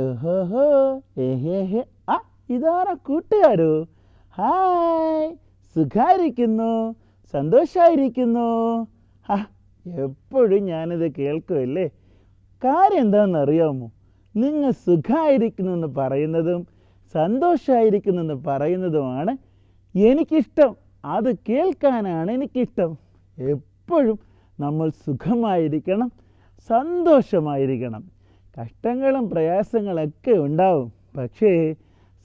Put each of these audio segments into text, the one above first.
ഓഹോഹോ, ഏഹേഹേ. ആ, ഇതാരാ കൂട്ടുകാരോ? ഹായ്, സുഖായിരിക്കുന്നു, സന്തോഷമായിരിക്കുന്നു. ആ, എപ്പോഴും ഞാനിത് കേൾക്കുമല്ലേ. കാര്യം എന്താണെന്ന് അറിയാമോ? നിങ്ങൾ സുഖമായിരിക്കുന്നെന്ന് പറയുന്നതും സന്തോഷമായിരിക്കുന്നെന്ന് പറയുന്നതുമാണ് എനിക്കിഷ്ടം. അത് കേൾക്കാനാണ് എനിക്കിഷ്ടം. എപ്പോഴും നമ്മൾ സുഖമായിരിക്കണം, സന്തോഷമായിരിക്കണം. കഷ്ടങ്ങളും പ്രയാസങ്ങളൊക്കെ ഉണ്ടാവും, പക്ഷേ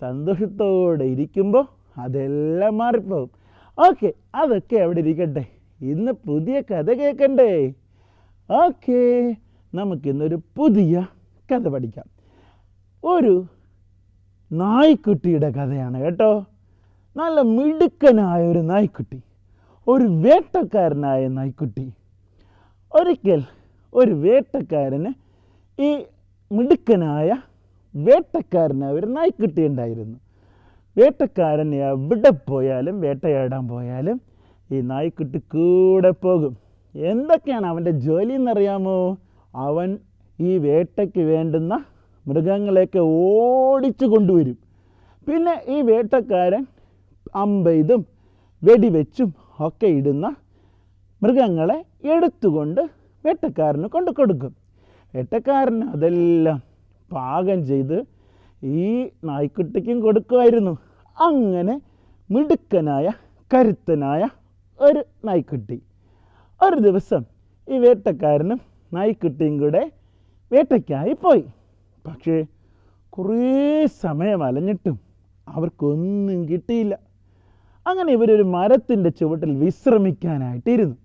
സന്തോഷത്തോടെ ഇരിക്കുമ്പോൾ അതെല്ലാം മാറിപ്പോകും. ഓക്കെ, അതൊക്കെ അവിടെ ഇരിക്കട്ടെ. ഇന്ന് പുതിയ കഥ കേൾക്കണ്ടേ? ഓക്കെ, നമുക്കിന്നൊരു പുതിയ കഥ പഠിക്കാം. ഒരു നായ്ക്കുട്ടിയുടെ കഥയാണ് കേട്ടോ. നല്ല മിടുക്കനായ ഒരു നായ്ക്കുട്ടി, ഒരു വേട്ടക്കാരനായ നായ്ക്കുട്ടി. ഒരിക്കൽ ഒരു വേട്ടക്കാരന് ഈ മിടുക്കനായ വേട്ടക്കാരനായ ഒരു നായ്ക്കുട്ടി ഉണ്ടായിരുന്നു. വേട്ടക്കാരൻ എവിടെ പോയാലും, വേട്ടയാടാൻ പോയാലും ഈ നായ്ക്കുട്ടി കൂടെ പോകും. എന്തൊക്കെയാണ് അവൻ്റെ ജോലി എന്നറിയാമോ? അവൻ ഈ വേട്ടയ്ക്ക് വേണ്ടുന്ന മൃഗങ്ങളെയൊക്കെ ഓടിച്ചു കൊണ്ടുവരും. പിന്നെ ഈ വേട്ടക്കാരൻ അമ്പെയ്തും വെടിവെച്ചും ഒക്കെ ഇടുന്ന മൃഗങ്ങളെ എടുത്തുകൊണ്ട് വേട്ടക്കാരന് കൊണ്ടു കൊടുക്കും. വേട്ടക്കാരന് അതെല്ലാം പാകം ചെയ്ത് ഈ നായ്ക്കുട്ടിക്കും കൊടുക്കുമായിരുന്നു. അങ്ങനെ മിടുക്കനായ കരുത്തനായ ഒരു നായ്ക്കുട്ടി. ഒരു ദിവസം ഈ വേട്ടക്കാരനും നായ്ക്കുട്ടിയും കൂടെ വേട്ടയ്ക്കായി പോയി. പക്ഷേ കുറേ സമയം അലഞ്ഞിട്ടും അവർക്കൊന്നും കിട്ടിയില്ല. അങ്ങനെ ഇവരൊരു മരത്തിൻ്റെ ചുവട്ടിൽ വിശ്രമിക്കാനായിട്ടിരുന്നു.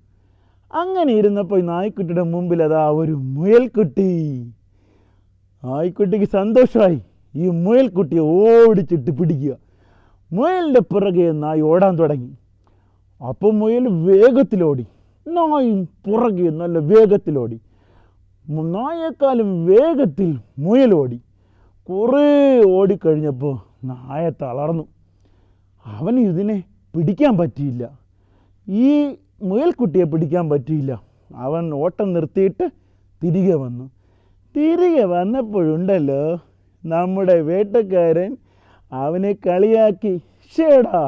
അങ്ങനെ ഇരുന്നപ്പോൾ നായ്ക്കുട്ടിയുടെ മുമ്പിൽ അതാ ഒരു മുയൽക്കുട്ടി. നായ്ക്കുട്ടിക്ക് സന്തോഷമായി. ഈ മുയൽക്കുട്ടിയെ ഓടിച്ചിട്ട് പിടിക്കുക. മുയലിൻ്റെ പുറകെ നായി ഓടാൻ തുടങ്ങി. അപ്പം മുയൽ വേഗത്തിലോടി, നായും പുറകെ നല്ല വേഗത്തിലോടി. നായേക്കാളും വേഗത്തിൽ മുയലോടി. കുറേ ഓടിക്കഴിഞ്ഞപ്പോൾ നായ തളർന്നു. അവന് ഇതിനെ പിടിക്കാൻ പറ്റിയില്ല. ഈ മുയൽക്കുട്ടിയെ പിടിക്കാൻ പറ്റിയില്ല. അവൻ ഓട്ടം നിർത്തിയിട്ട് തിരികെ വന്നു. തിരികെ വന്നപ്പോഴുണ്ടല്ലോ നമ്മുടെ വേട്ടക്കാരൻ അവനെ കളിയാക്കി, ഷേടാ,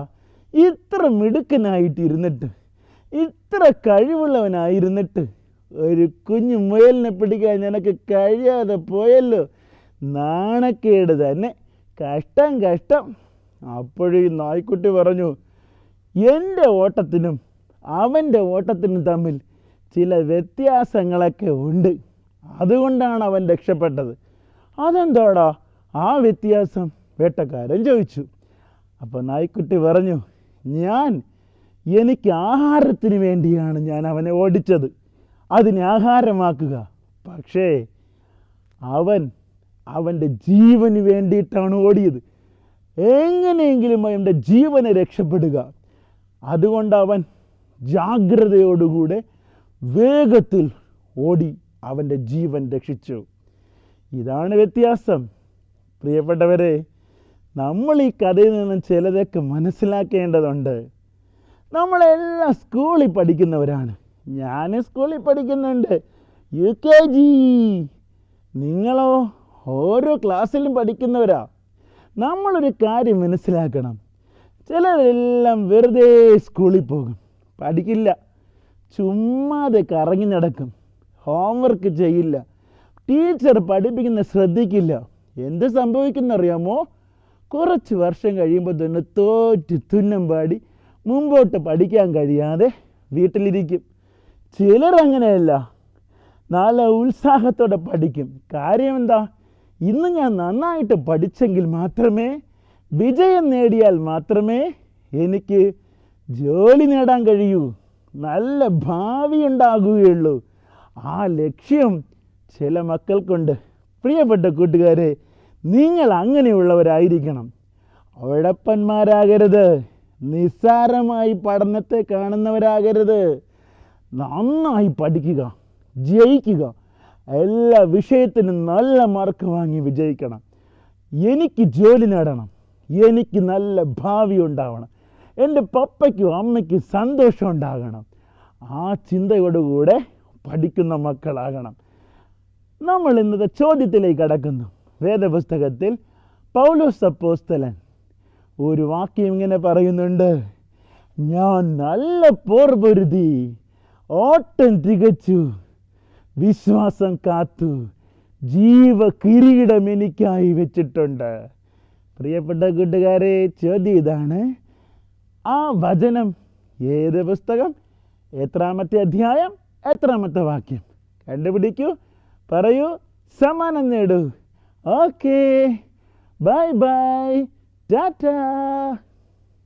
ഇത്ര മിടുക്കനായിട്ടിരുന്നിട്ട്, ഇത്ര കഴിവുള്ളവനായിരുന്നിട്ട് ഒരു കുഞ്ഞു മുയലിനെ പിടിക്കാൻ നിനക്ക് കഴിയാതെ പോയല്ലോ, നാണക്കേട് തന്നെ, കഷ്ടം കഷ്ടം. അപ്പോഴീ നായ്ക്കുട്ടി പറഞ്ഞു, എൻ്റെ ഓട്ടത്തിനും അവൻ്റെ ഓട്ടത്തിനും തമ്മിൽ ചില വ്യത്യാസങ്ങളൊക്കെ ഉണ്ട്, അതുകൊണ്ടാണ് അവൻ രക്ഷപ്പെട്ടത്. അതെന്താടാ ആ വ്യത്യാസം? വേട്ടക്കാരൻ ചോദിച്ചു. അപ്പോൾ നായ്ക്കുട്ടി പറഞ്ഞു, എനിക്ക് ആഹാരത്തിന് വേണ്ടിയാണ് ഞാൻ അവനെ ഓടിച്ചത്, അതിനെ ആഹാരമാക്കുക. പക്ഷേ അവൻ്റെ ജീവന് വേണ്ടിയിട്ടാണ് ഓടിയത്. എങ്ങനെയെങ്കിലും അവൻ്റെ ജീവനെ രക്ഷപ്പെടുക. അതുകൊണ്ട് അവൻ ജാഗ്രതയോടുകൂടെ വേഗത്തിൽ ഓടി അവൻ്റെ ജീവൻ രക്ഷിച്ചു. ഇതാണ് വ്യത്യാസം. പ്രിയപ്പെട്ടവരെ, നമ്മൾ ഈ കഥയിൽ നിന്നും ചിലതൊക്കെ മനസ്സിലാക്കേണ്ടതുണ്ട്. നമ്മളെല്ലാം സ്കൂളിൽ പഠിക്കുന്നവരാണ്. ഞാൻ സ്കൂളിൽ പഠിക്കുന്നുണ്ട്, UKG. നിങ്ങളോ ഓരോ ക്ലാസ്സിലും പഠിക്കുന്നവരാ. നമ്മളൊരു കാര്യം മനസ്സിലാക്കണം. ചിലരെല്ലാം വെറുതെ സ്കൂളിൽ പോകും, പഠിക്കില്ല, ചുമ്മാതെ കറങ്ങി നടക്കും, ഹോംവർക്ക് ചെയ്യില്ല, ടീച്ചർ പഠിപ്പിക്കുന്ന ശ്രദ്ധിക്കില്ല. എന്ത് സംഭവിക്കുന്നറിയാമോ? കുറച്ച് വർഷം കഴിയുമ്പോൾ തന്നെ തോറ്റ് തുന്നം പാടി മുമ്പോട്ട് പഠിക്കാൻ കഴിയാതെ വീട്ടിലിരിക്കും. ചിലർ അങ്ങനെയല്ല, നല്ല ഉത്സാഹത്തോടെ പഠിക്കും. കാര്യം എന്താ? ഇന്ന് ഞാൻ നന്നായിട്ട് പഠിച്ചെങ്കിൽ മാത്രമേ, വിജയം നേടിയാൽ മാത്രമേ എനിക്ക് ജോലി നേടാൻ കഴിയൂ, നല്ല ഭാവി ഉണ്ടാകുകയുള്ളൂ. ആ ലക്ഷ്യം ചില മക്കൾക്കുണ്ട്. പ്രിയപ്പെട്ട കൂട്ടുകാരെ, നിങ്ങൾ അങ്ങനെയുള്ളവരായിരിക്കണം. ഉഴപ്പന്മാരാകരുത്, നിസ്സാരമായി പഠനത്തെ കാണുന്നവരാകരുത്. നന്നായി പഠിക്കുക, ജയിക്കുക, എല്ലാ വിഷയത്തിനും നല്ല മാർക്ക് വാങ്ങി വിജയിക്കണം. എനിക്ക് ജോലി നേടണം, എനിക്ക് നല്ല ഭാവി ഉണ്ടാവണം, എൻ്റെ പപ്പയ്ക്കും അമ്മയ്ക്കും സന്തോഷം ഉണ്ടാകണം. ആ ചിന്തയോടുകൂടെ പഠിക്കുന്ന മക്കളാകണം. നമ്മൾ ഇന്നത്തെ ചോദ്യത്തിലേക്ക് കടക്കുന്നു. വേദപുസ്തകത്തിൽ പൗലോസ് അപ്പോസ്തലൻ ഒരു വാക്യം ഇങ്ങനെ പറയുന്നുണ്ട്: ഞാൻ നല്ല പോർ പൊരുതി, ഓട്ടം തികച്ചു, വിശ്വാസം കാത്തു, ജീവ കിരീടം എനിക്കായി വെച്ചിട്ടുണ്ട്. പ്രിയപ്പെട്ട കൂട്ടുകാരെ, ചോദ്യം ഇതാണ്: ആ വചനം ഏത് പുസ്തകം, എത്രാമത്തെ അധ്യായം, എത്രാമത്തെ വാക്യം? കണ്ടുപിടിക്കൂ, പറയൂ, സമ്മാനം നേടൂ. Okay, bye bye, Tata.